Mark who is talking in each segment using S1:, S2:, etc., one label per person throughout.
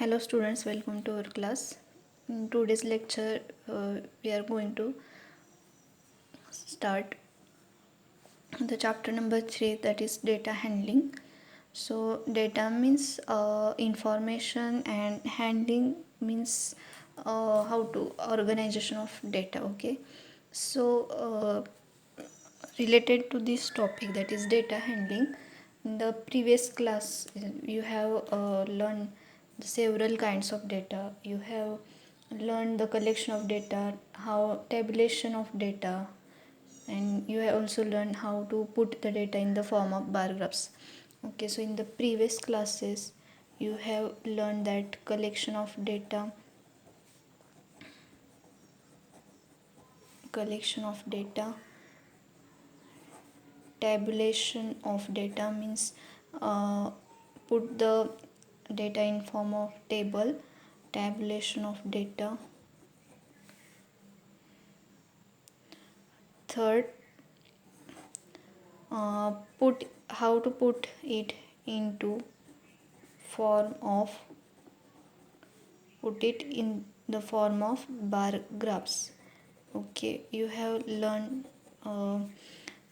S1: Hello students, welcome to our class. In today's lecture, we are going to start the chapter number 3, that is data handling. So data means information, and handling means how to organization of data. Okay, so related to this topic, that is data handling, in the previous class you have learned several kinds of data. You have learned the collection of data, how tabulation of data, and you have also learned how to put the data in the form of bar graphs. Okay, so in the previous classes you have learned that collection of data, tabulation of data means put the data in form of table, tabulation of data. Third, put how to put it into form of put it in the form of bar graphs. Okay, you have learned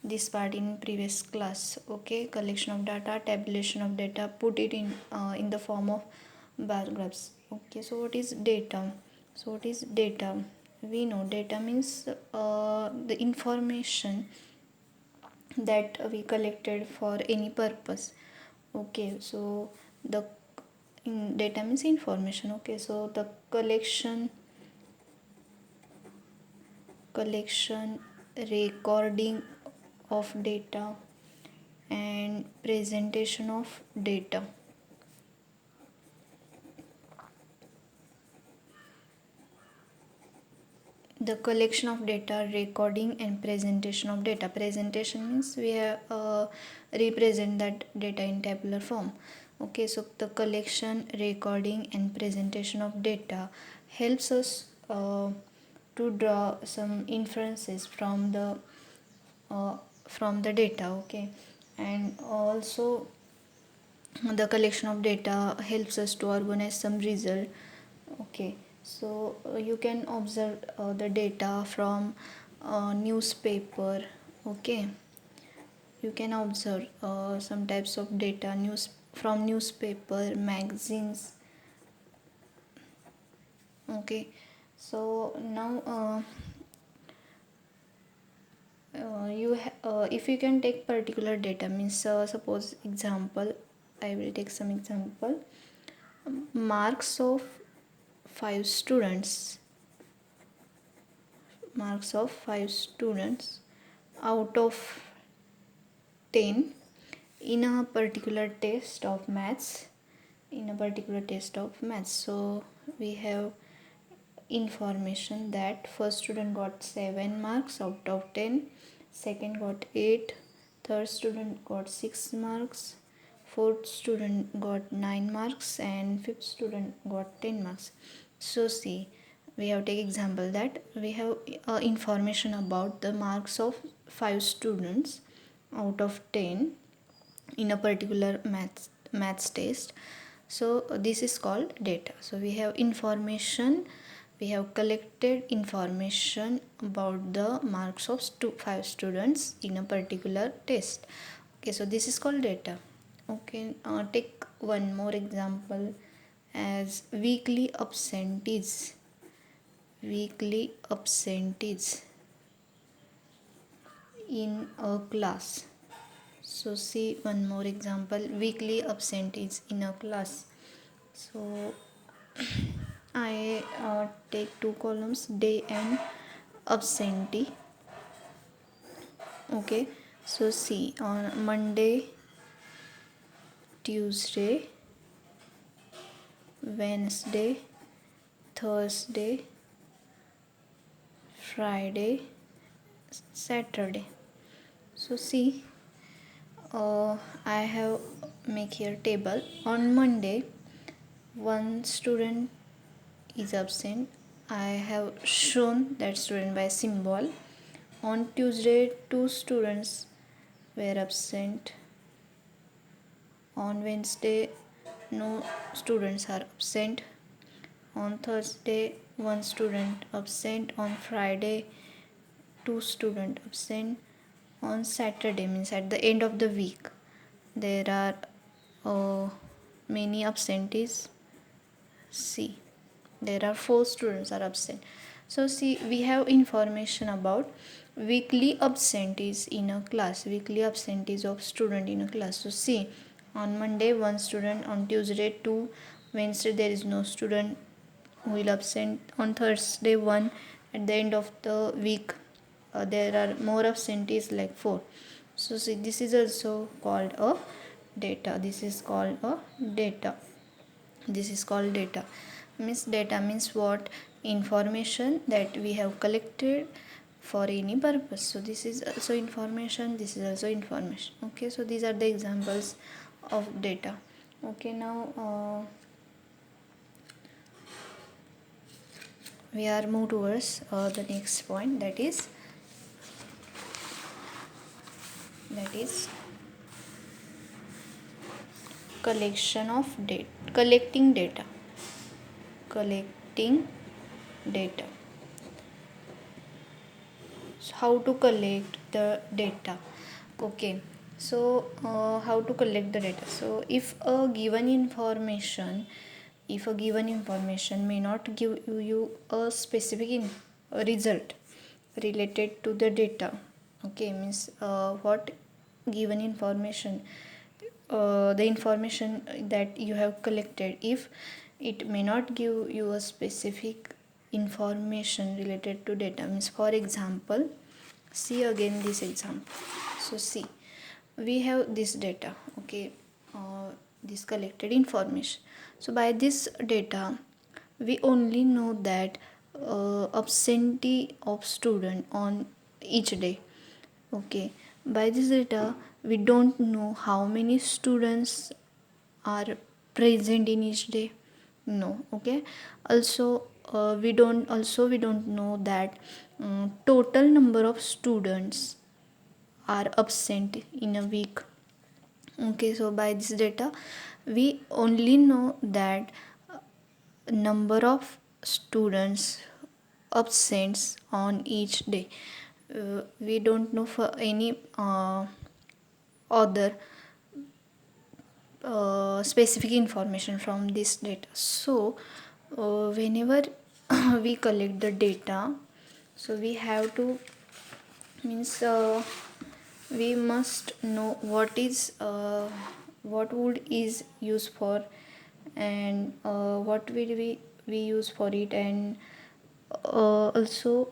S1: this part in previous class. Okay, collection of data, tabulation of data, put it in the form of bar graphs. Okay, so what is data? We know data means the information that we collected for any purpose. Okay, so the data means information. Okay, so the collection, recording of data, and presentation of data. The collection of data, recording, and presentation of data. Presentation means we have represent that data in tabular form. Okay, so the collection, recording, and presentation of data helps us to draw some inferences from the data. Okay, and also the collection of data helps us to organize some result. Okay, so you can observe the data from newspaper. Okay, you can observe some types of data from newspaper, magazines. Okay, so now if you can take particular data means suppose example, I will take some example. Marks of 5 students out of 10 in a particular test of maths. So we have information that first student got 7 marks out of 10, second got 8, third student got 6 marks, fourth student got 9 marks, and fifth student got 10 marks. So see, we have take example that we have information about the marks of 5 students out of 10 in a particular maths test. So this is called data. So we have information, we have collected information about the marks of 5 students in a particular test. Okay, so this is called data. Okay, take one more example as weekly absentees in a class. So see one more example, weekly absentees in a class. So I take two columns, day and absentee. Okay, so see, on Monday, Tuesday, Wednesday, Thursday, Friday, Saturday. So see, I have make here table. On Monday, one student is absent. I have shown that student by symbol. On Tuesday, 2 students were absent. On Wednesday, no students are absent. On Thursday, one student absent. On Friday, two students absent. On Saturday, means at the end of the week, there are many absentees. See, there are 4 students are absent. So see, we have information about weekly absentees in a class, weekly absentees of student in a class. So see, on Monday one student, on Tuesday 2, Wednesday there is no student who will absent, on Thursday 1, at the end of the week there are more absentees like 4. So see, this is also called a data. This is called a data. This is called data. Means data means what? Information that we have collected for any purpose. So this is also information, this is also information. Okay, so these are the examples of data. Okay, now we are move towards the next point, that is collection of data, collecting data. So how to collect the data? Okay, so how to collect the data? So if a given information may not give you a specific result related to the data, okay, means what given information, the information that you have collected, if it may not give you a specific information related to data, means for example, see again this example. So see, we have this data, okay, this collected information. So by this data we only know that absentee of student on each day. Okay, by this data we don't know how many students are present in each day. No. Okay, also we don't know that total number of students are absent in a week. Okay, so by this data we only know that number of students absent on each day. We don't know for any other specific information from this data. So whenever we collect the data, so we have to, means we must know what would is used for, and what will we use for it, and also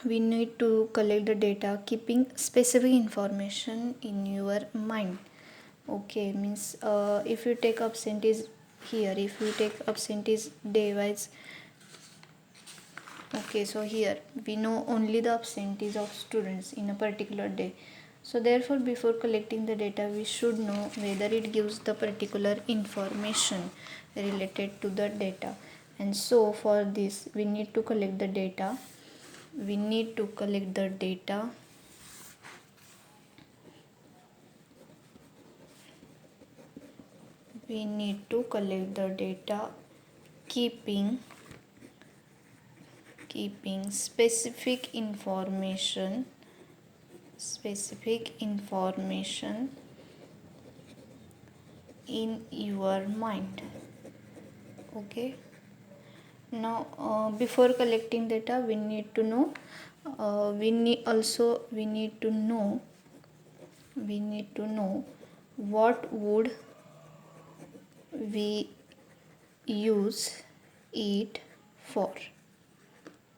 S1: we need to collect the data keeping specific information in your mind. Okay, means if you take absentees here, if you take absentees day wise, okay, so here we know only the absentees of students in a particular day. So therefore before collecting the data we should know whether it gives the particular information related to the data. And so for this we need to collect the data. We need to collect the data keeping specific information in your mind. Okay, now before collecting data we need to know we need to know what would we use it for.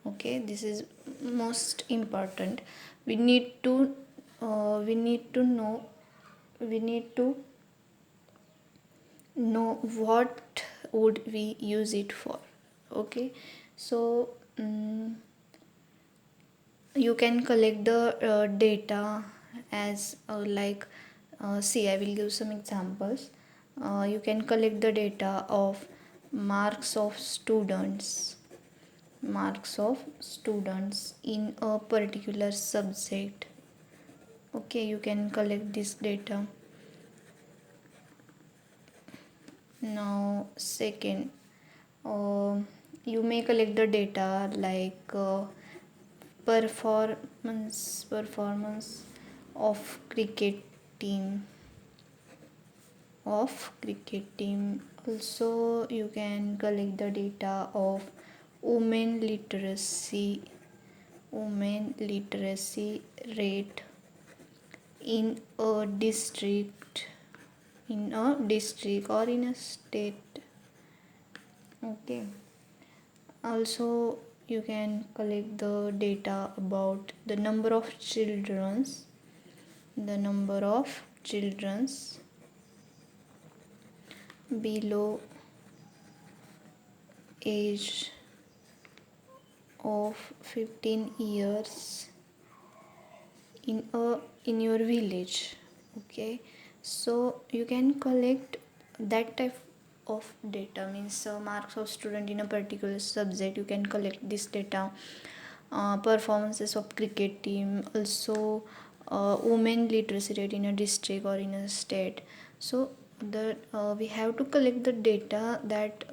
S1: Okay, this is most important. We need to know what would we use it for. Okay, so you can collect the data as like see, I will give some examples. You can collect the data of marks of students in a particular subject. Okay, you can collect this data. Now second, you may collect the data like performance of team cricket team. Also you can collect the data of women literacy rate in a district or in a state. Okay. Also you can collect the data about the number of children's below age of 15 years in your village. Okay, so you can collect that type of data, means marks of student in a particular subject. You can collect this data, performances of cricket team, also women literacy rate in a district or in a state. So the we have to collect the data that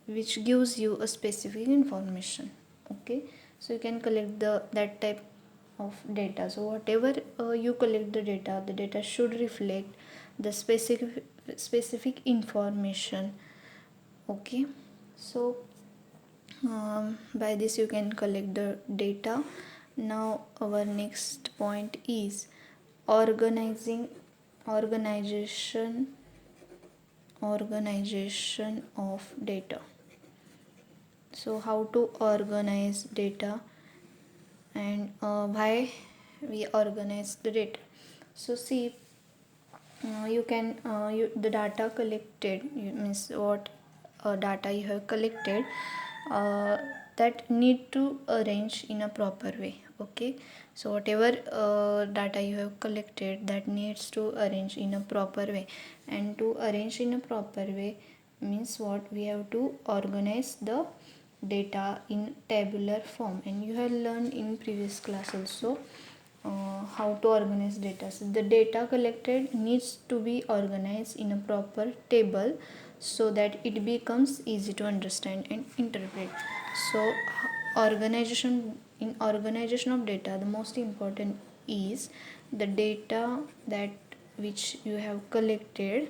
S1: which gives you a specific information. Okay, so you can collect that type of data. So whatever you collect the data should reflect the specific information. Okay, so by this you can collect the data. Now our next point is organization of data. So how to organize data and why we organize the data. So see, you can the data collected, means what data you have collected, that need to arrange in a proper way. Okay, so whatever data you have collected, that needs to arrange in a proper way. And to arrange in a proper way means what, we have to organize the data in tabular form. And you have learned in previous class also how to organize data. So the data collected needs to be organized in a proper table so that it becomes easy to understand and interpret. So organization of data, the most important is the data that which you have collected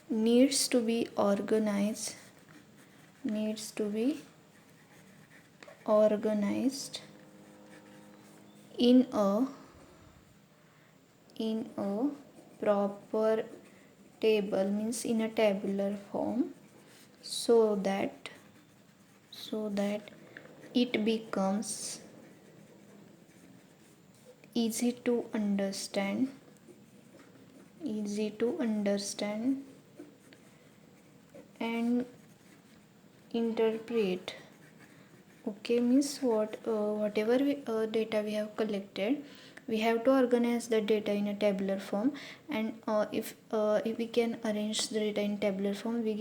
S1: needs to be organized in a proper table, means in a tabular form, so that it becomes easy to understand and interpret. Okay, means what, whatever data we have collected, we have to organize the data in a tabular form. And if we can arrange the data in tabular form, we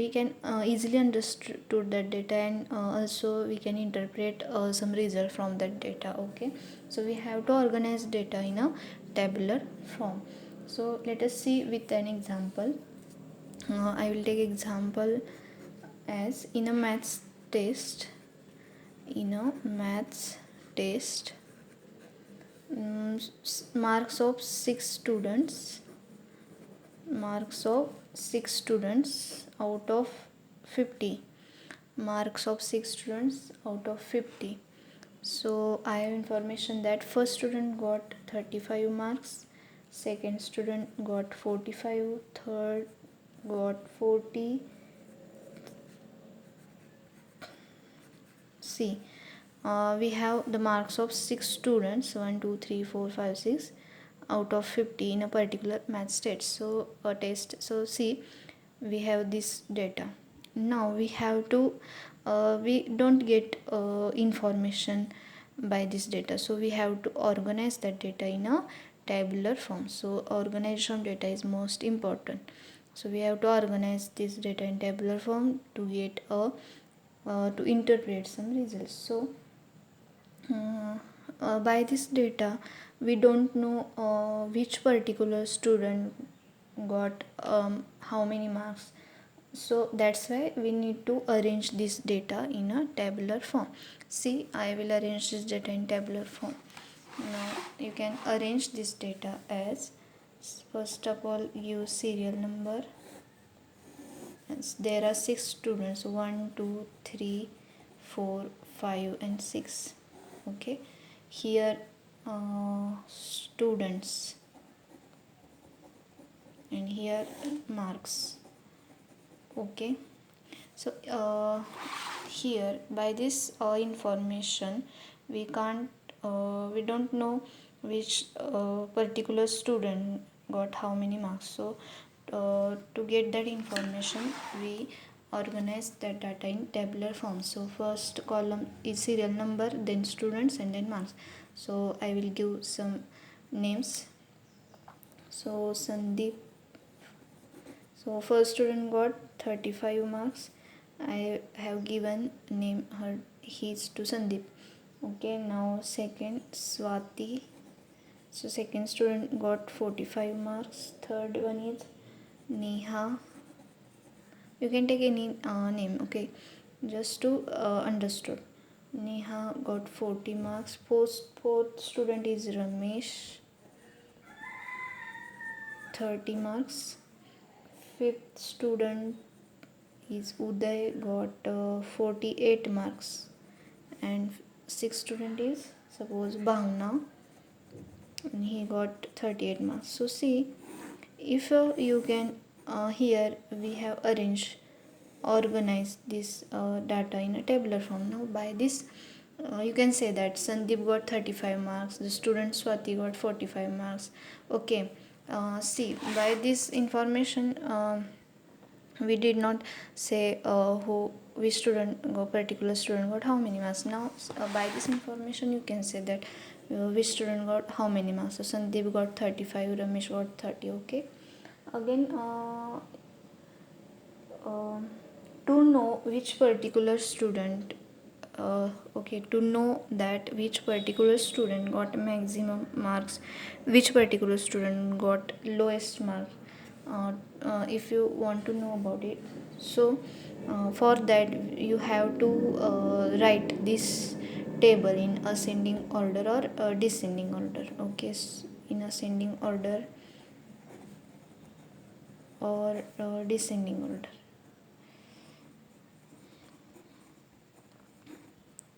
S1: can easily understood that data, and also we can interpret some result from that data. Okay, so we have to organize data in a tabular form. So let us see with an example. I will take example as in a maths test. Marks of 6 students out of 50. Marks of 6 students out of 50. So I have information that first student got 35 marks, second student got 45, third got 40. See, we have the marks of 6 students, 1 2 3 4 5 6 out of 50 in a particular math test. So a test. So see, we have this data. Now we have to we don't get information by this data, so we have to organize that data in a tabular form. So organization of data is most important. So we have to organize this data in tabular form to get a to interpret some results. So by this data we don't know which particular student got how many marks, so that's why we need to arrange this data in a tabular form. See, I will arrange this data in tabular form. Now you can arrange this data as, first of all, use serial number. There are 6 students, 1 2 3 4 5 and 6. Okay, here students, and here marks. Okay, so here by this information we can't we don't know which particular student got how many marks. So to get that information, we organize that data in tabular form. So first column is serial number, then students, and then marks. So I will give some names. So Sandeep, so first student got 35 marks. I have given name her, his to Sandeep. Okay, now second Swati. So second student got 45 marks. Third one is Neha. You can take any name, okay, just to understood. Neha got 40 marks. Fourth student is Ramesh, 30 marks. Fifth student is Uday, got 48 marks. And sixth student is, suppose, Bhavna, and he got 38 marks. So see, if you can here we have arranged, organize this data in a tabular form. Now by this you can say that Sandeep got 35 marks, the student Swati got 45 marks. Okay, see, by this information we did not say who, which student, particular student got how many marks. Now by this information you can say that which student got how many marks. So Sandeep got 35, Ramesh got 30. Okay, again to know which particular student okay, to know that which particular student got maximum marks, which particular student got lowest mark, if you want to know about it, so for that you have to write this table in ascending order or descending order. Okay, in ascending order or descending order.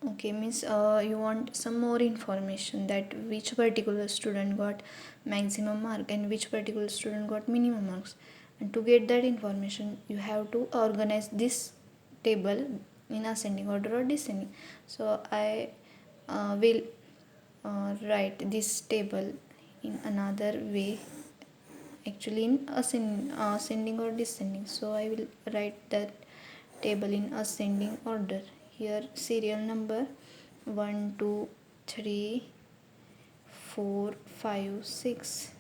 S1: Okay, means you want some more information that which particular student got maximum mark and which particular student got minimum marks. And to get that information you have to organize this table in ascending order or descending. So I will write this table in another way, actually in ascending or descending. So I will write that table in ascending order. Here serial number 1 2 3 4 5 6,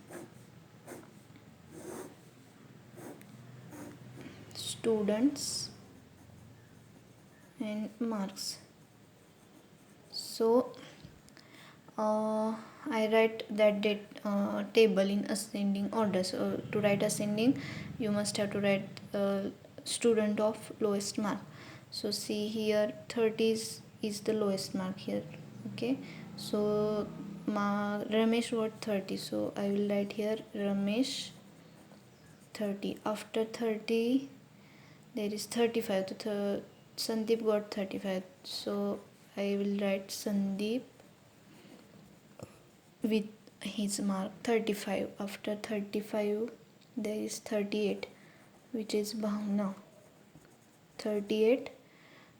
S1: students, and marks. So I write that table in ascending order. So to write ascending you must have to write student of lowest mark. So see here 30 is the lowest mark here. Okay, so Ramesh got 30, so I will write here Ramesh 30. After 30 there is 35, so Sandeep got 35, so I will write Sandeep with his mark 35. After 35 there is 38, which is Bhavna 38.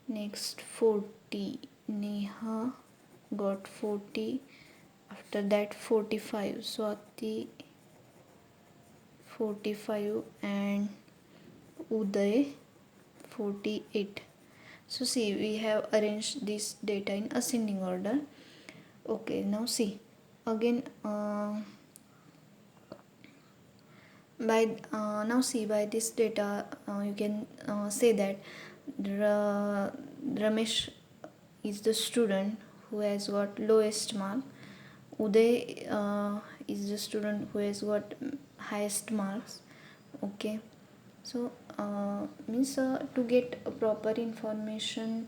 S1: Next 40, Neha got 40. After that 45, Swati 45, and Uday 48. So see, we have arranged this data in ascending order. Okay, now see again by this data you can say that Ramesh is the student who has got lowest mark. Uday is the student who has got highest marks. Okay, so means to get a proper information,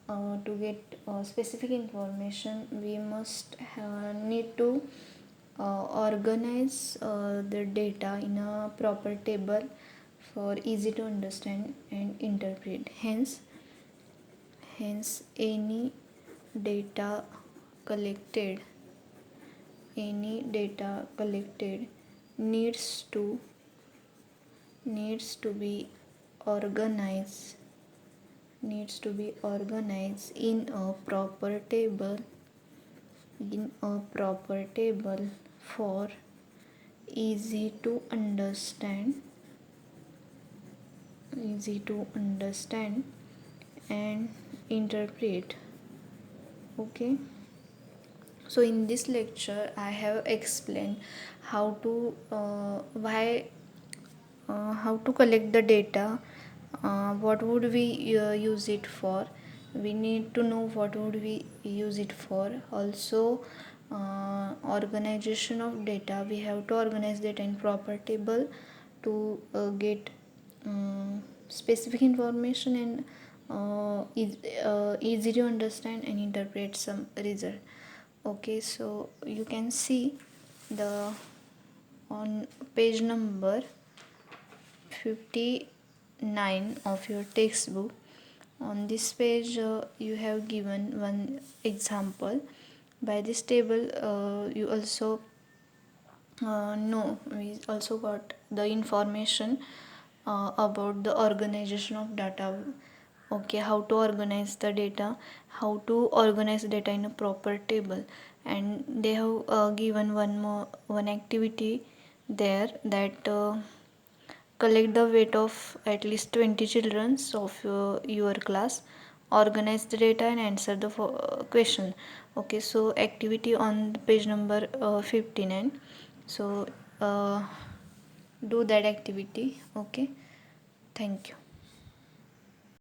S1: to get specific information, we must need to organize the data in a proper table for easy to understand and interpret. Hence any data collected any data collected needs to be organized in a proper table for easy to understand and interpret. Okay, so in this lecture I have explained how to how to collect the data, what would we use it for. We need to know what would we use it for. Also organization of data, we have to organize data in proper table to get specific information and easy to understand and interpret some result. Okay, so you can see the on page number 59 of your textbook. On this page you have given one example. By this table you also know we also got the information about the organization of data. Okay, how to organize the data, how to organize data in a proper table. And they have given one activity there, that collect the weight of at least 20 children of your class, organize the data and answer the question. Okay, so activity on page number 59. So do that activity. Okay, thank you.